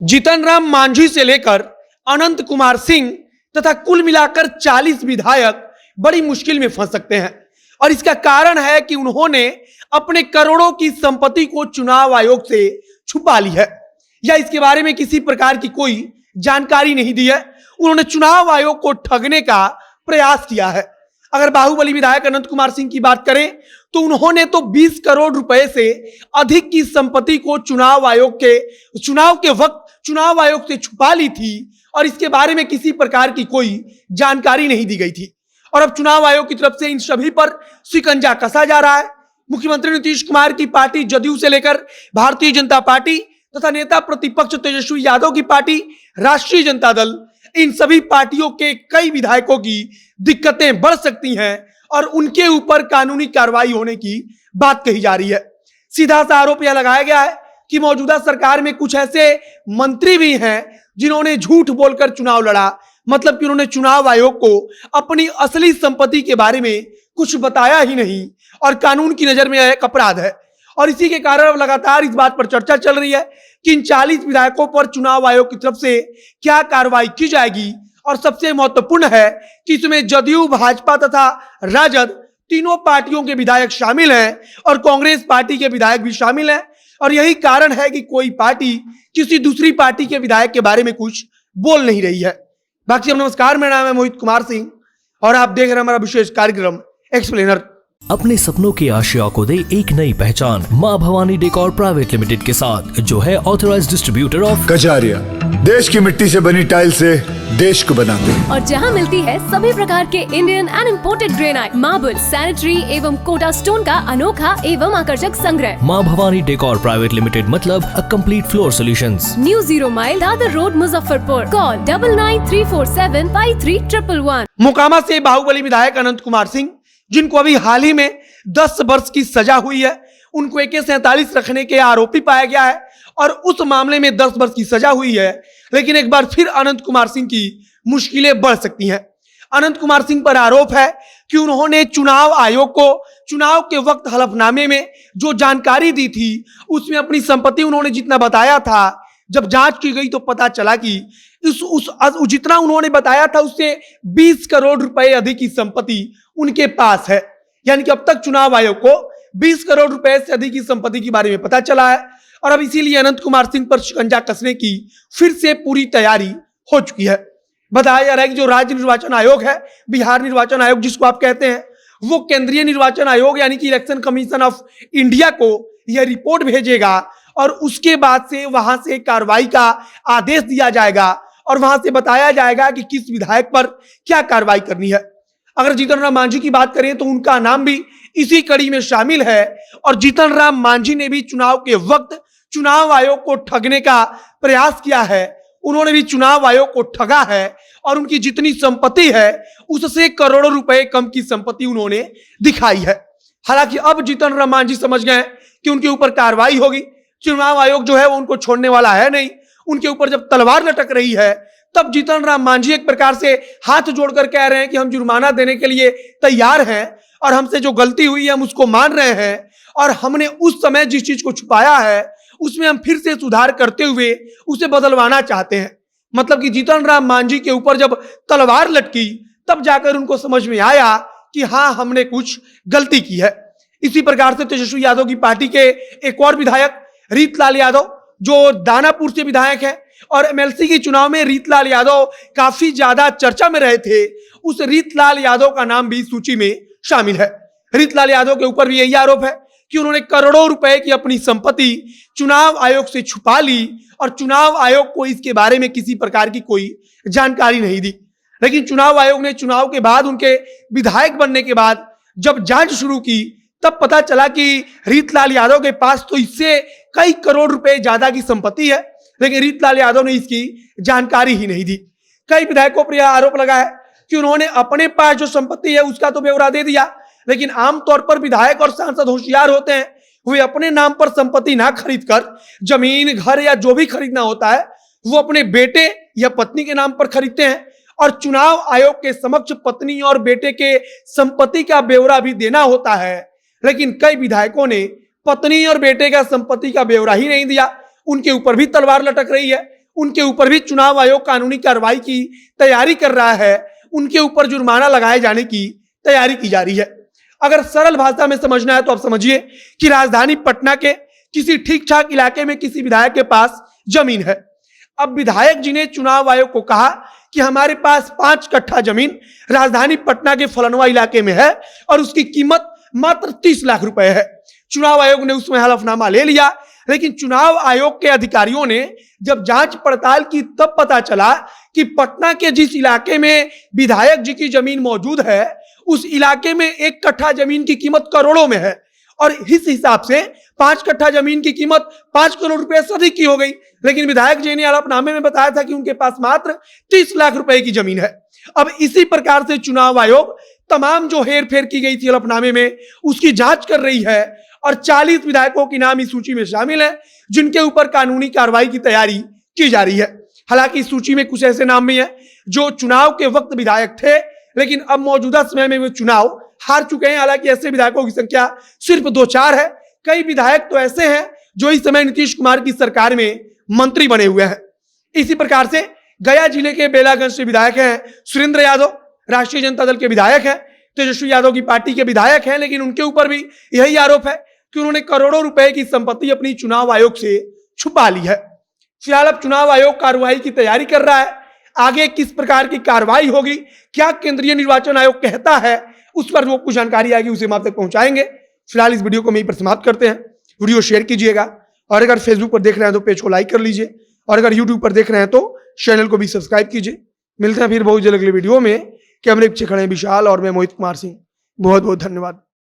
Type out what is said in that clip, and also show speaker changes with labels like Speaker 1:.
Speaker 1: जीतन राम मांझी से लेकर अनंत कुमार सिंह तथा कुल मिलाकर 40 विधायक बड़ी मुश्किल में फंस सकते हैं। और इसका कारण है कि उन्होंने अपने करोड़ों की संपत्ति को चुनाव आयोग से छुपा ली है या इसके बारे में किसी प्रकार की कोई जानकारी नहीं दी है। उन्होंने चुनाव आयोग को ठगने का प्रयास किया है। अगर बाहुबली विधायक अनंत कुमार सिंह की बात करें तो उन्होंने तो 20 करोड़ रुपए से अधिक की संपत्ति को चुनाव के वक्त चुनाव आयोग से छुपा ली थी और इसके बारे में किसी प्रकार की कोई जानकारी नहीं दी गई थी। और अब चुनाव आयोग की तरफ से इन सभी पर शिकंजा कसा जा रहा है। मुख्यमंत्री नीतीश कुमार की पार्टी जदयू से लेकर भारतीय जनता पार्टी तथा नेता प्रतिपक्ष तेजस्वी यादव की पार्टी राष्ट्रीय जनता दल, इन सभी पार्टियों के कई विधायकों की दिक्कतें बढ़ सकती हैं और उनके ऊपर कानूनी कार्रवाई होने की बात कही जा रही है। सीधा सा आरोप यह लगाया गया है कि मौजूदा सरकार में कुछ ऐसे मंत्री भी हैं जिन्होंने झूठ बोलकर चुनाव लड़ा, मतलब कि उन्होंने चुनाव आयोग को अपनी असली संपत्ति के बारे में कुछ बताया ही नहीं और कानून की नजर में यह एक अपराध है। और इसी के कारण अब लगातार इस बात पर चर्चा चल रही है कि इन 40 विधायकों पर चुनाव आयोग की तरफ से क्या कार्रवाई की जाएगी। और सबसे महत्वपूर्ण है कि इसमें जदयू, भाजपा तथा राजद तीनों पार्टियों के विधायक शामिल हैं और कांग्रेस पार्टी के विधायक भी शामिल हैं। और यही कारण है कि कोई पार्टी किसी दूसरी पार्टी के विधायक के बारे में कुछ बोल नहीं रही है। बाकी नमस्कार, मेरा नाम है मोहित कुमार सिंह और आप देख रहे हैं हमारा विशेष कार्यक्रम एक्सप्लेनर।
Speaker 2: अपने सपनों की आशिया को दे एक नई पहचान माँ भवानी डेकोर प्राइवेट लिमिटेड के साथ, जो है ऑथराइज्ड डिस्ट्रीब्यूटर ऑफ
Speaker 3: कजारिया। देश की मिट्टी से बनी टाइल से देश को बनाते हैं
Speaker 4: और जहाँ मिलती है सभी प्रकार के Indian and imported granite, marble, sanitary एवं कोटा स्टोन का अनोखा एवं आकर्षक संग्रह।
Speaker 2: माँ भवानी डेकोर प्राइवेट लिमिटेड मतलब a complete floor solutions.
Speaker 4: New 0 mile Dadar road, Muzaffarpur. Call 9934753111।
Speaker 1: Mokama से बाहुबली विधायक अनंत कुमार सिंह, जिनको अभी हाल ही में 10 वर्ष की सजा हुई है, उनको AK-47 रखने के आरोपी पाया गया है और उस मामले में 10 वर्ष की सजा हुई है। लेकिन एक बार फिर अनंत कुमार सिंह की मुश्किलें बढ़ सकती हैं। अनंत कुमार सिंह पर आरोप है कि उन्होंने चुनाव आयोग को चुनाव के वक्त हलफनामे में जो जानकारी दी थी उसमें अपनी संपत्ति उन्होंने जितना बताया था, जब जांच की गई तो पता चला कि जितना उन्होंने बताया था उससे 20 करोड़ रुपए अधिक की संपत्ति उनके पास है। यानी कि अब तक चुनाव आयोग को 20 करोड़ रुपए से अधिक की संपत्ति के बारे में पता चला है और अब इसीलिए अनंत कुमार सिंह पर शिकंजा कसने की फिर से पूरी तैयारी हो चुकी है। बताया जा रहा है कि जो राज्य निर्वाचन आयोग है, बिहार निर्वाचन आयोग जिसको आप कहते हैं, वो केंद्रीय निर्वाचन आयोग यानी कि इलेक्शन कमीशन ऑफ इंडिया को यह रिपोर्ट भेजेगा और उसके बाद से वहां से कार्रवाई का आदेश दिया जाएगा और वहां से बताया जाएगा कि किस विधायक पर क्या कार्रवाई करनी है। अगर जीतन राम मांझी की बात करें तो उनका नाम भी इसी कड़ी में शामिल है और जीतन राम मांझी ने भी चुनाव के वक्त चुनाव आयोग को ठगने का प्रयास किया है। उन्होंने भी चुनाव आयोग को ठगा है और उनकी जितनी संपत्ति है उससे करोड़ों रुपए कम की संपत्ति उन्होंने दिखाई है। हालांकि अब जीतन राम मांझी समझ गए कि उनके ऊपर कार्रवाई होगी। चुनाव आयोग जो है वो उनको छोड़ने वाला है नहीं। उनके ऊपर जब तलवार लटक रही है तब जीतन राम मांझी एक प्रकार से हाथ जोड़कर कह रहे हैं कि हम जुर्माना देने के लिए तैयार हैं और हमसे जो गलती हुई है हम उसको मान रहे हैं और हमने उस समय जिस चीज को छुपाया है उसमें हम फिर से सुधार करते हुए उसे बदलवाना चाहते हैं। मतलब कि जीतन राम मांझी के ऊपर जब तलवार लटकी तब जाकर उनको समझ में आया कि हाँ, हमने कुछ गलती की है। इसी प्रकार से तेजस्वी यादव की पार्टी के एक और विधायक रीतलाल यादव, जो दानापुर से विधायक है और MLC के चुनाव में रीतलाल यादव काफी ज्यादा चर्चा में रहे थे, उस रीतलाल यादव का नाम भी सूची में शामिल है। रीतलाल यादव के ऊपर भी यही आरोप है कि उन्होंने करोड़ों रुपए की अपनी संपत्ति चुनाव आयोग से छुपा ली और चुनाव आयोग को इसके बारे में किसी प्रकार की कोई जानकारी नहीं दी। लेकिन चुनाव आयोग ने चुनाव के बाद उनके विधायक बनने के बाद जब जांच शुरू की तब पता चला कि रीतलाल यादव के पास तो इससे कई करोड़ रुपए ज्यादा की संपत्ति है, लेकिन रीतलाल यादव ने इसकी जानकारी ही नहीं दी। कई विधायकों पर यह आरोप लगा है कि उन्होंने अपने पास जो संपत्ति है उसका तो ब्यौरा दे दिया, लेकिन आमतौर पर विधायक और सांसद होशियार होते हैं, वे अपने नाम पर संपत्ति ना खरीदकर जमीन, घर या जो भी खरीदना होता है वो अपने बेटे या पत्नी के नाम पर खरीदते हैं और चुनाव आयोग के समक्ष पत्नी और बेटे के संपत्ति का ब्यौरा भी देना होता है। लेकिन कई विधायकों ने पत्नी और बेटे का संपत्ति का ब्यौरा ही नहीं दिया। उनके ऊपर भी तलवार लटक रही है। उनके ऊपर भी चुनाव आयोग कानूनी कार्रवाई की तैयारी कर रहा है, उनके ऊपर जुर्माना लगाए जाने की तैयारी की जा रही है। अगर सरल भाषा में समझना है तो आप समझिए कि राजधानी पटना के किसी ठीक ठाक इलाके में किसी विधायक के पास जमीन है। अब विधायक जी ने चुनाव आयोग को कहा कि हमारे पास 5 कट्ठा जमीन राजधानी पटना के फलनवा इलाके में है और उसकी कीमत मात्र 30 लाख रुपए है। चुनाव आयोग ने उसमें हलफनामा ले लिया, लेकिन चुनाव आयोग के अधिकारियों ने जब जांच पड़ताल की तब पता चला कि पटना के जिस इलाके में विधायक जी की जमीन मौजूद है उस इलाके में 1 कट्ठा जमीन की कीमत करोड़ों में है और इस हिसाब से 5 कट्ठा जमीन की कीमत 5 करोड़ रुपए से अधिक की हो गई। लेकिन विधायक जी ने हलफनामे में बताया था कि उनके पास मात्र 30 लाख रुपए की जमीन है। अब इसी प्रकार से चुनाव आयोग तमाम जो हेर फेर की गई थी हलफनामे में उसकी जांच कर रही है और 40 विधायकों की नाम इस सूची में शामिल है जिनके ऊपर कानूनी कार्रवाई की तैयारी की जा रही है। हालांकि इस सूची में कुछ ऐसे नाम भी हैं जो चुनाव के वक्त विधायक थे लेकिन अब मौजूदा समय में वे चुनाव हार चुके हैं। हालांकि ऐसे विधायकों की संख्या सिर्फ 2-4 है। कई विधायक तो ऐसे हैं जो इस समय नीतीश कुमार की सरकार में मंत्री बने हुए हैं। इसी प्रकार से गया जिले के बेलागंज से विधायक हैं सुरेंद्र यादव, राष्ट्रीय जनता दल के विधायक हैं, तेजस्वी यादव की पार्टी के विधायक हैं, लेकिन उनके ऊपर भी यही आरोप है कि उन्होंने करोड़ों रुपए की संपत्ति अपनी चुनाव आयोग से छुपा ली है। फिलहाल अब चुनाव आयोग कार्रवाई की तैयारी कर रहा है। आगे किस प्रकार की कार्रवाई होगी, क्या केंद्रीय निर्वाचन आयोग कहता है, उस पर जो कुछ जानकारी आएगी उसे हम आप तक पहुंचाएंगे। फिलहाल इस वीडियो को यहीं पर समाप्त करते हैं। वीडियो शेयर कीजिएगा और अगर फेसबुक पर देख रहे हैं तो पेज को लाइक कर लीजिए और अगर यूट्यूब पर देख रहे हैं तो चैनल को भी सब्सक्राइब कीजिए। मिलते हैं फिर बहुत जल्द अगले वीडियो में। कैमरे पीछे खड़े हैं विशाल और मैं मोहित कुमार सिंह। बहुत बहुत धन्यवाद।